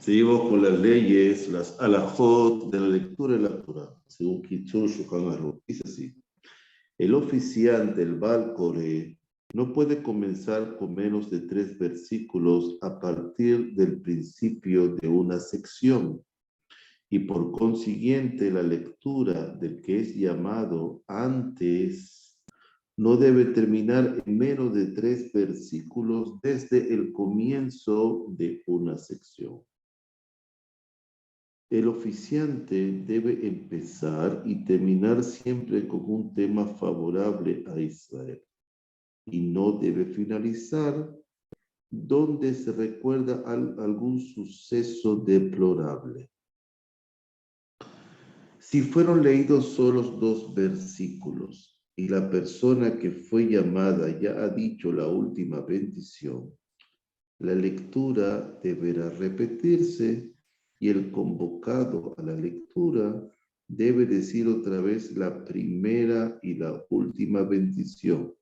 Seguimos con las leyes, las alajot de la lectura de la Torah, según Kitzur Shulchan Aruch. Dice así: el oficiante, el Baal Koreh, no puede comenzar con menos de 3 versículos a partir del principio de una sección, y por consiguiente la lectura del que es llamado antes no debe terminar en menos de 3 versículos desde el comienzo de una sección. El oficiante debe empezar y terminar siempre con un tema favorable a Israel, y no debe finalizar donde se recuerda algún suceso deplorable. Si fueron leídos solo 2 versículos y la persona que fue llamada ya ha dicho la última bendición, la lectura deberá repetirse y el convocado a la lectura debe decir otra vez la primera y la última bendición.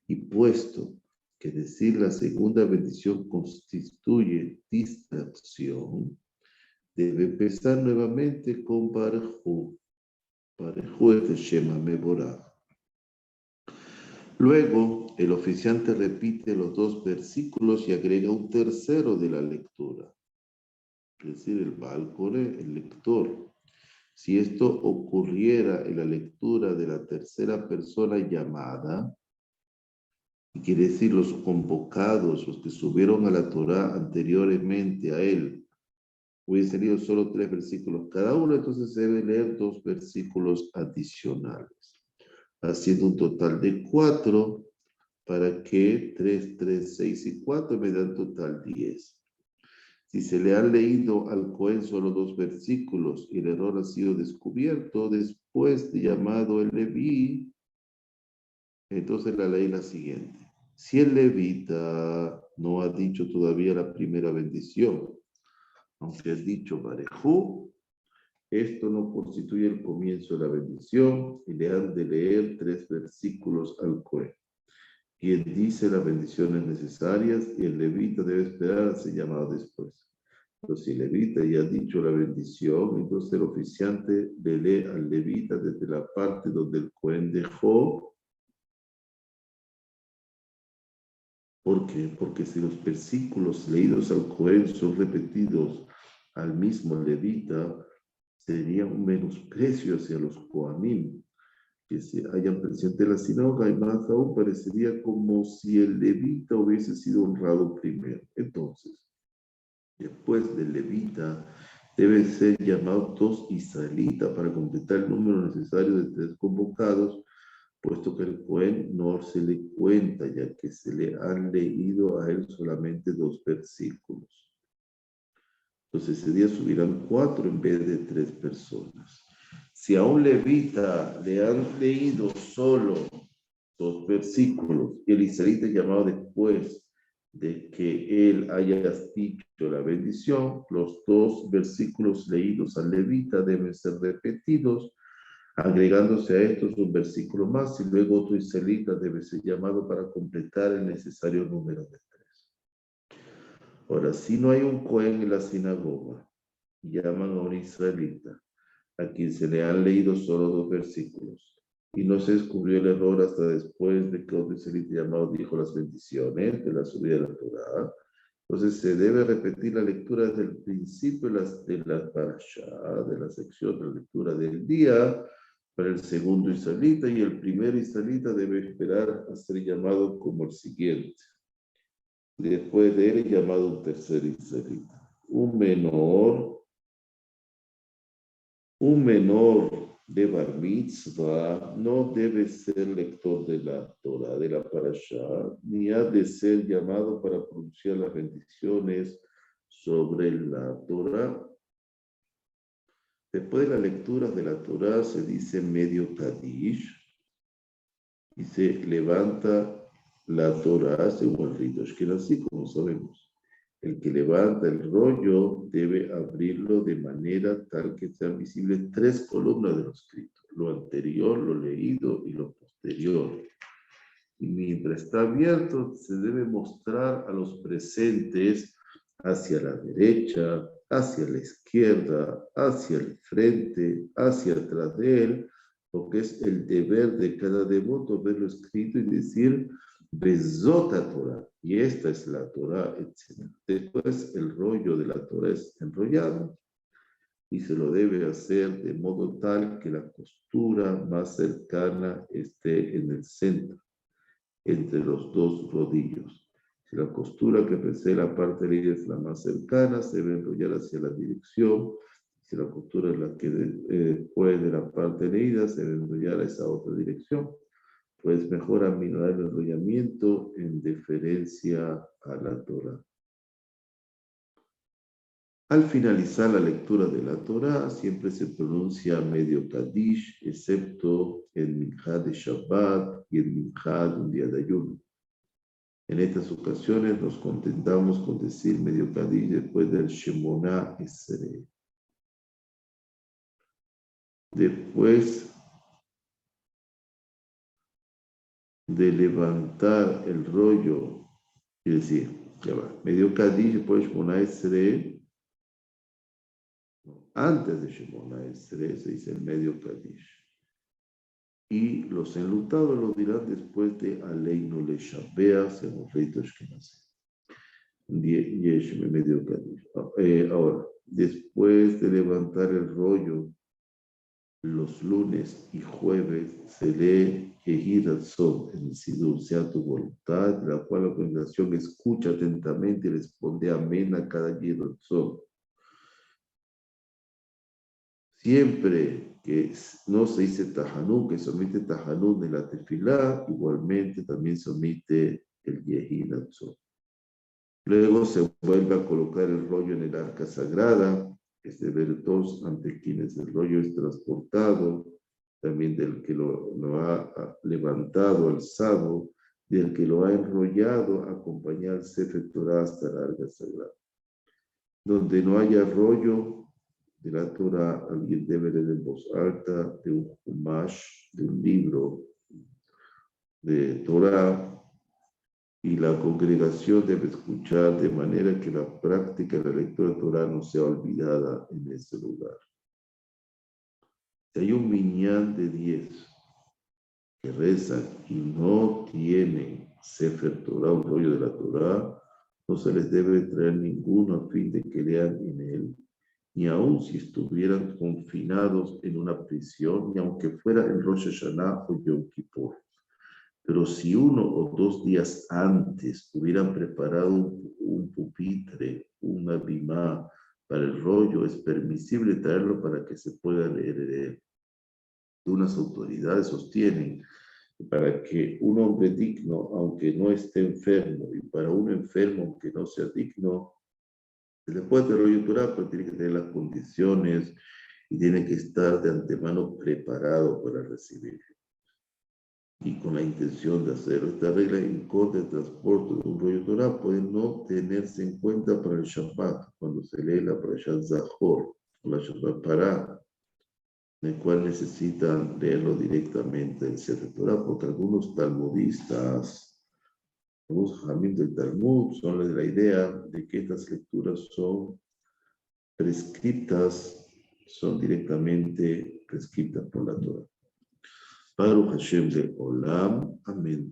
Y puesto que decir la segunda bendición constituye distracción, debe empezar nuevamente con Barejú. Barejú es el Shema Mevorach. Luego, el oficiante repite los 2 versículos y agrega un tercero de la lectura, es decir, el Baal Koreh, el lector. Si esto ocurriera en la lectura de la tercera persona llamada, y quiere decir los convocados, los que subieron a la Torah anteriormente a él, hubiesen leído solo 3 versículos cada uno, entonces se debe leer 2 versículos adicionales, haciendo un total de 4, para que 3, 3, 6 y 4 me dan total 10. Si se le han leído al Cohen solo 2 versículos y el error ha sido descubierto después de llamado el Leví, entonces la ley es la siguiente: si el levita no ha dicho todavía la primera bendición, aunque ha dicho Barejú, esto no constituye el comienzo de la bendición y le han de leer 3 versículos al Cohen, quien dice las bendiciones necesarias, y el levita debe esperar a ser llamado después. Pero si el levita ya ha dicho la bendición, entonces el oficiante le lee al levita desde la parte donde el Cohen dejó. ¿Por qué? Porque si los versículos leídos al Cohen son repetidos al mismo levita, sería un menosprecio hacia los Coanim que se hayan presente en la sinagoga, y más aún parecería como si el levita hubiese sido honrado primero. Entonces, después del levita, debe ser llamado 2 israelitas para completar el número necesario de 3 convocados, puesto que el Cohen no se le cuenta, ya que se le han leído a él solamente 2 versículos. Entonces ese día subirán 4 en vez de 3 personas. Si a un levita le han leído solo 2 versículos y el israelita es llamado después de que él haya dicho la bendición, los 2 versículos leídos al levita deben ser repetidos, agregándose a estos un versículo más, y luego otro israelita debe ser llamado para completar el necesario número de 3. Ahora, si no hay un Cohen en la sinagoga, llaman a un israelita, a quien se le han leído solo 2 versículos, y no se descubrió el error hasta después de que otro israelita llamado dijo las bendiciones de la subida de la Torah. Entonces se debe repetir la lectura desde el principio de la parashá, de la sección de la lectura del día, para el segundo israelita, y el primer israelita debe esperar a ser llamado como el siguiente. Después de él es llamado un tercer israelita. Un menor de Bar Mitzvah no debe ser lector de la Torah, de la Parashá, ni ha de ser llamado para pronunciar las bendiciones sobre la Torah. Después de la lectura de la Torah se dice medio Kadish y se levanta la Torah según el rito ashkenazí, como sabemos. El que levanta el rollo debe abrirlo de manera tal que sean visibles 3 columnas de lo escrito: lo anterior, lo leído y lo posterior. Y mientras está abierto, se debe mostrar a los presentes hacia la derecha, hacia la izquierda, hacia el frente, hacia atrás de él, porque es el deber de cada devoto verlo escrito y decir, Bezota Torah, y esta es la Torah, etc. Después el rollo de la Torah es enrollado y se lo debe hacer de modo tal que la costura más cercana esté en el centro, entre los dos rodillos. Si la costura que precede la parte de ella es la más cercana, se debe enrollar hacia la dirección. Si la costura es la que después de la parte leída, se debe enrollar a esa otra dirección. Pues mejor aminorar el enrollamiento en deferencia a la Torah. Al finalizar la lectura de la Torah, siempre se pronuncia medio Kadish, excepto el Minjá de Shabbat y el Minjá de un día de ayuno. En estas ocasiones nos contentamos con decir medio Kadish después del Shemona Esrei. Después de levantar el rollo, es decir, ya va, medio Kadish después del Shemona Esrei, antes de Shemona Esrei se dice el medio Kadish. Y los enlutados lo dirán después de Aleinu le Shabea, según Reito Ashkenazi. Medio Kadish. Ahora, después de levantar el rollo, los lunes y jueves se lee Yehi Ratzon en el Sidur, sea tu voluntad, la cual la congregación escucha atentamente y responde amén a cada Yehi Ratzon. Siempre que no se dice Tahanun, que se omite Tahanun en la tefilá, igualmente también se omite el Yehi Ratzon. Luego se vuelve a colocar el rollo en el arca sagrada, es de ver todos ante quienes el rollo es transportado, también del que lo ha levantado, alzado, del que lo ha enrollado, acompañar al Sefer Torah hasta el arca sagrada. Donde no haya rollo de la Torah, alguien debe leer en voz alta de un Humash, de un libro de Torah, y la congregación debe escuchar de manera que la práctica de la lectura de Torah no sea olvidada en ese lugar. Si hay un minyan de 10 que rezan y no tienen Sefer Torah, un rollo de la Torah, no se les debe traer ninguno a fin de que lean en él, ni aun si estuvieran confinados en una prisión, ni aunque fuera en Rosh Hashanah o Yom Kippur. Pero si 1 o 2 días antes hubieran preparado un pupitre, una bimá para el rollo, es permisible traerlo para que se pueda leer de él. Unas autoridades sostienen que para que un hombre digno, aunque no esté enfermo, y para un enfermo, aunque no sea digno, se le puede traer rollo Torah, pero tiene que tener las condiciones y tiene que estar de antemano preparado para recibirlo. Y con la intención de hacerlo. Esta regla en contra del transporte de un rollo Torah puede no tenerse en cuenta para el Shabbat, cuando se lee la Parashat Zahor, o la Shabbat Pará, en el cual necesitan leerlo directamente del Sefer Torah, porque algunos talmudistas, algunos jamim del Talmud, son de la idea de que estas lecturas son prescriptas, son directamente prescriptas por la Torah. Baruch Hashem de Olam. Amén.